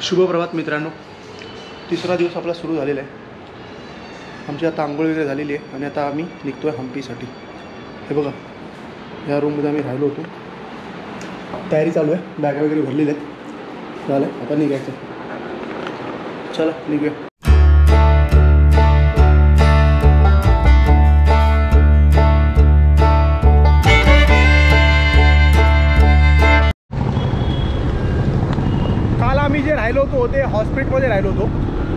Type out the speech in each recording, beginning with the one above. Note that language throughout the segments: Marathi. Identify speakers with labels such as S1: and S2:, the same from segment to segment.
S1: शुभ प्रभात मित्रांनो, तिसरा दिवस आपला सुरू झालेला आहे. आमची आता आंघोळ वगैरे झालेली आहे आणि आता आम्ही निघतो आहे हम्पीसाठी. हे बघा, या रूममध्ये आम्ही राहिलो होतो. तयारी चालू आहे, बॅगा वगैरे भरलेल्या आहेत. झालं, आता निघायचं. चला निघूया. आम्ही जे राहिलो होतो ते हॉस्पिटलमध्ये राहिलो होतो.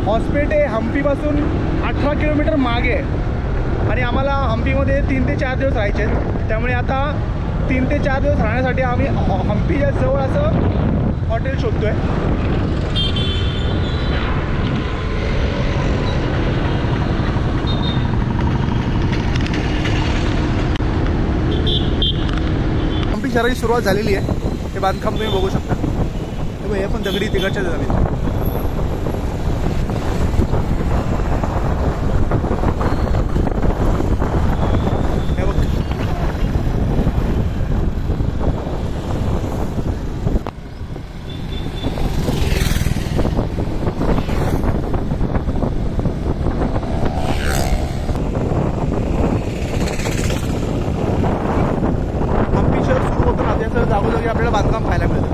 S1: हॉस्पिटल हे हम्पीपासून 18 किलोमीटर मागे आहे आणि आम्हाला हम्पीमध्ये 3 ते 4 दिवस राहायचे आहेत. त्यामुळे आता 3 ते 4 दिवस राहण्यासाठी आम्ही हम्पीच्या जवळ असं हॉटेल शोधतो आहे. हम्पी शहराची सुरुवात झालेली आहे. हे बांधकाम तुम्ही बघू शकता. हे पण दगडी तिकडच्या जमीन. हे बघ, हम्पी शहर सुरू होतं ना, त्याचं जागोजागी आपल्याला बांधकाम पाहायला मिळतं.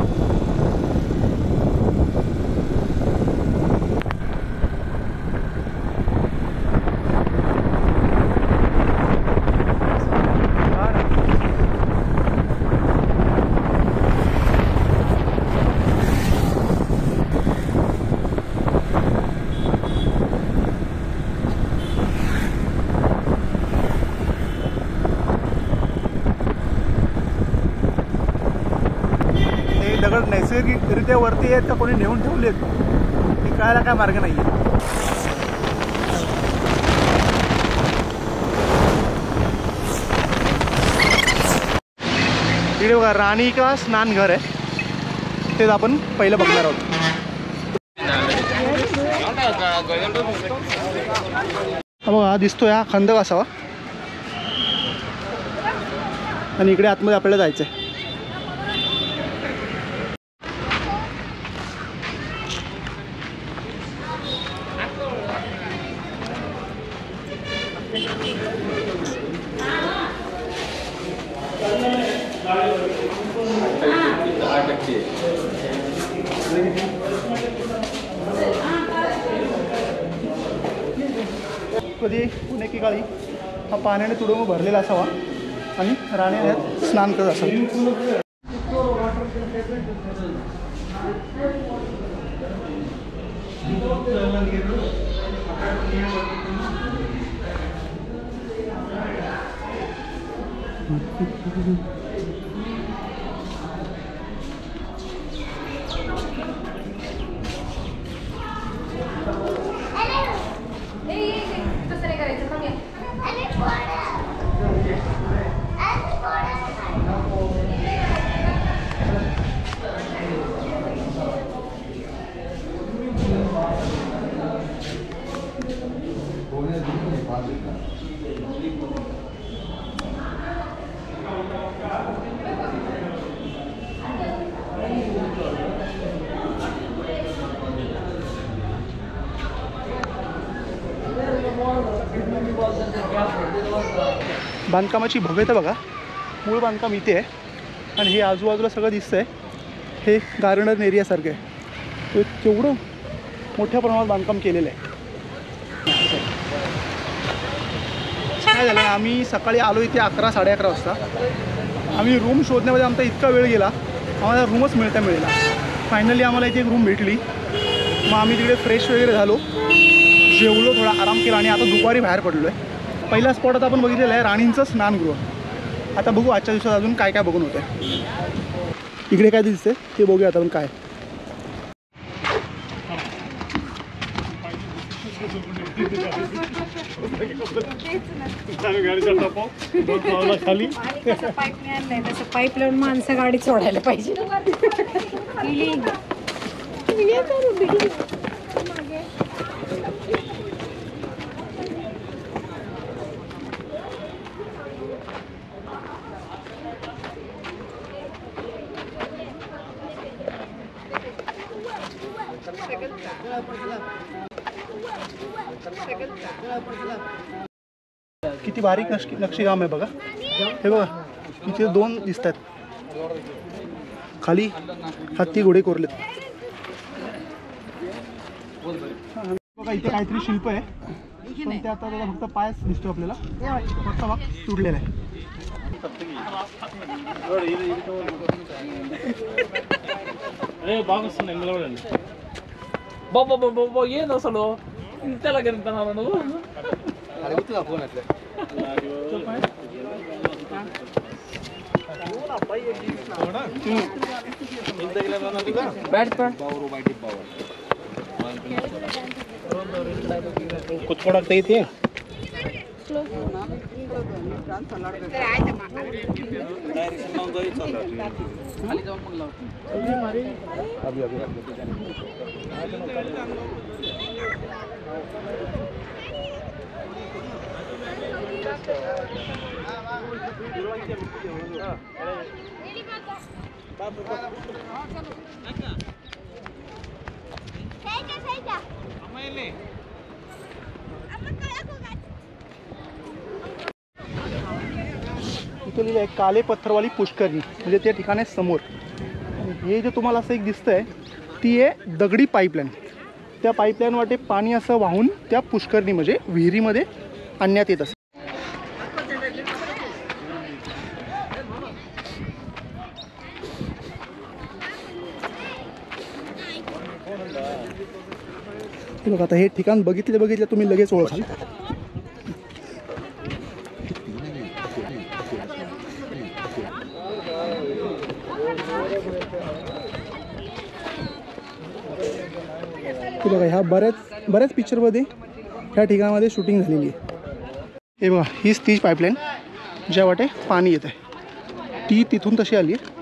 S1: दगड नैसर्गिकरित्या वरती आहेत का कोणी नेऊन ठेवलेत हे कळायला काय मार्ग नाही आहे. इकडे बघा, राणी का स्नानघर आहे, तेच आपण पहिलं बघणार आहोत. हा बघा, हा दिसतोय, हा खंदक असावा आणि इकडे आतमध्ये आपल्याला जायचं आहे. कधी पुणे की काळी हा पाण्याने तुडवून भरलेला असावा आणि राणी स्नान करत असावी. बांधकामाची भव्यता बघा. मूळ बांधकाम इथे आहे आणि हे आजूबाजूला सगळं दिसतंय. हे गार्डन एरियासारखं आहे. तेवढं मोठ्या प्रमाणात बांधकाम केलेलं आहे. काय झालं, आम्ही सकाळी आलो इथे 11 साडे 11 वाजता. आम्ही रूम शोधण्यामध्ये आमचा इतका वेळ गेला, आम्हाला रूमच मिळेना. फायनली आम्हाला इथे एक रूम भेटली. मग आम्ही तिकडे फ्रेश वगैरे झालो, जेवलो, थोडा आराम केला आणि आता दुपारी बाहेर पडलो आहे. पहिला स्पॉट आता आपण बघितलेलं आहे राणींचं स्नानगृह. आता बघू आजच्या दिवसात अजून काय काय बघून होतं. इकडे काय दिसते ते बघूया आता आपण काय.
S2: पाईप लावून माणसं गाडी सोडायला पाहिजे.
S1: किती बारीक नक्षीकाम आहे बघा. हे बघा इथे 2 दिसतात. खाली हत्ती घोडे कोरलेत. बघा इथे काहीतरी शिल्प आहे, पण ते आता फक्त पायच दिसतो आपल्याला. फक्त भाग तुटलेला आहे.
S3: బాబా ఏంది అసలు ఇంతలా కనుకున్నావు నువ్వు
S1: कुचकोडागता येते. इथे लिहिलं आहे काले पत्थरवाली पुष्करणी, म्हणजे त्या ठिकाणी समोर. हे जे तुम्हाला असं एक दिसतंय ती आहे दगडी पाईपलाईन. त्या पाईपलाईन वाटे पाणी असं वाहून त्या पुष्करणी म्हणजे विहिरीमध्ये आणण्यात येत असते. बघा आता हे ठिकाण बघितलं तुम्ही लगेच ओळखाल. बघा ह्या बऱ्याच पिक्चरमध्ये ह्या ठिकाणामध्ये शूटिंग झालेली आहे. हे बघा हीच तीच पाईपलाईन ज्या वाटे पाणी येत आहे ती तिथून तशी आली आहे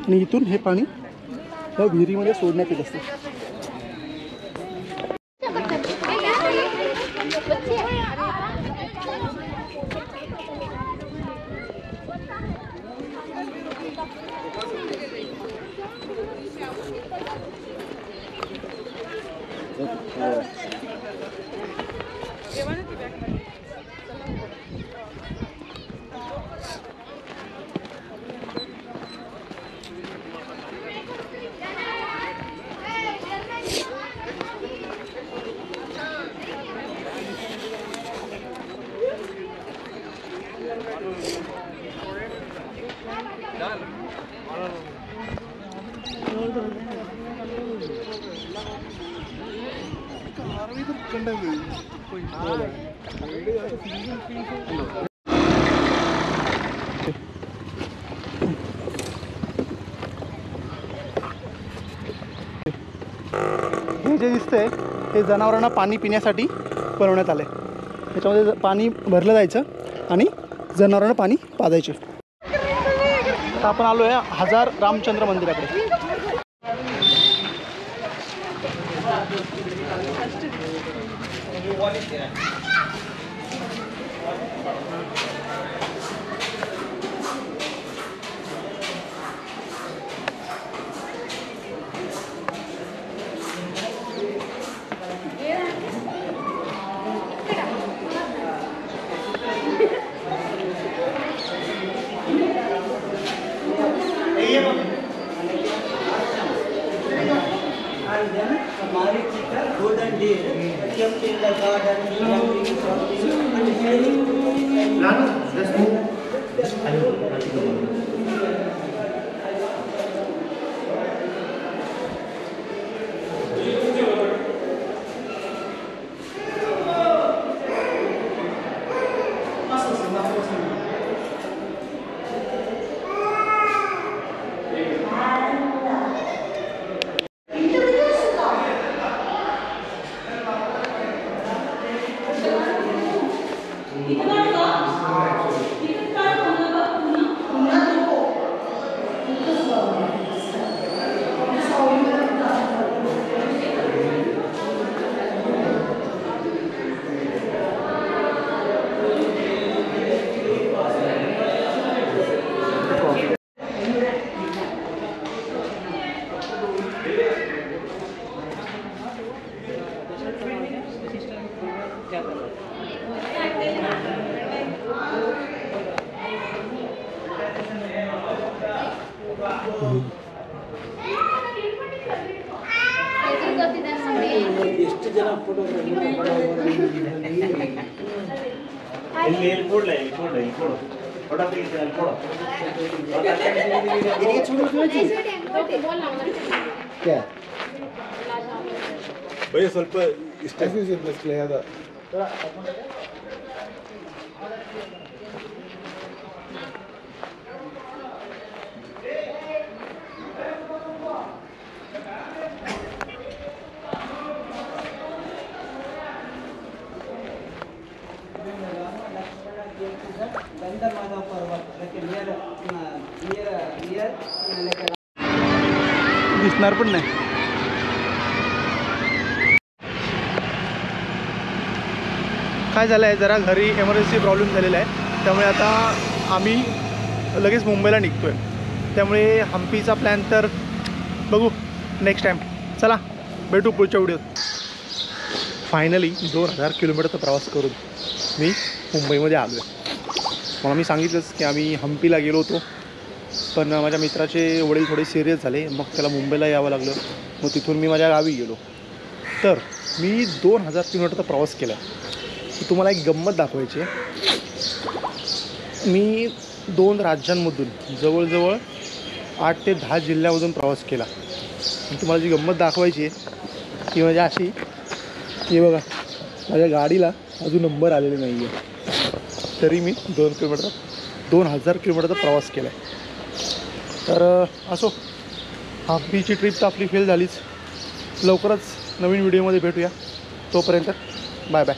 S1: आणि इथून हे पाणी ह्या विहिरीमध्ये सोडण्यात येत असते. हे जे दिसतंय हे जनावरांना पाणी पिण्यासाठी बनवण्यात आलं आहे. त्याच्यामध्ये पाणी भरलं जायचं आणि जनावरांना पाणी पाजायचे. आता आपण आलो आहे हजार रामचंद्र मंदिराकडे.
S4: ಭಯ ಸ್ವಲ್ಪ ಇಷ್ಟ
S1: दिसणार पण नाही. काय झालं आहे, जरा घरी एमर्जन्सी प्रॉब्लेम झालेला आहे, त्यामुळे आता आम्ही लगेच मुंबईला निघतो आहे. त्यामुळे हम्पीचा प्लॅन तर बघू नेक्स्ट टाईम. चला भेटू पुढच्या व्हिडिओत. फायनली 2000 किलोमीटरचा प्रवास करून मी मुंबईमध्ये आलो आहे. मला मी सांगितलंच की आम्ही हम्पीला गेलो होतो, पण माझ्या मित्राचे वडील थोडे सिरियस झाले, मग त्याला मुंबईला यावं लागलं. मग तिथून मी माझ्या गावी गेलो. तर मी 2000 किलोमीटरचा प्रवास केला. तुम्हाला एक गंमत दाखवायची आहे. मी 2 राज्यांमधून जवळजवळ 8 ते 10 जिल्ह्यामधून प्रवास केला. तुम्हाला जी गंमत दाखवायची आहे ती म्हणजे अशी की बघा, माझ्या गाडीला अजून नंबर आलेले नाही आहे, तरी मी 2000 किलोमीटरचा प्रवास केला आहे. तर असो, हम्पीची ट्रिप तर आपली फेल झालीच. लवकरच नवीन व्हिडिओमध्ये भेटूया. तोपर्यंत बाय बाय.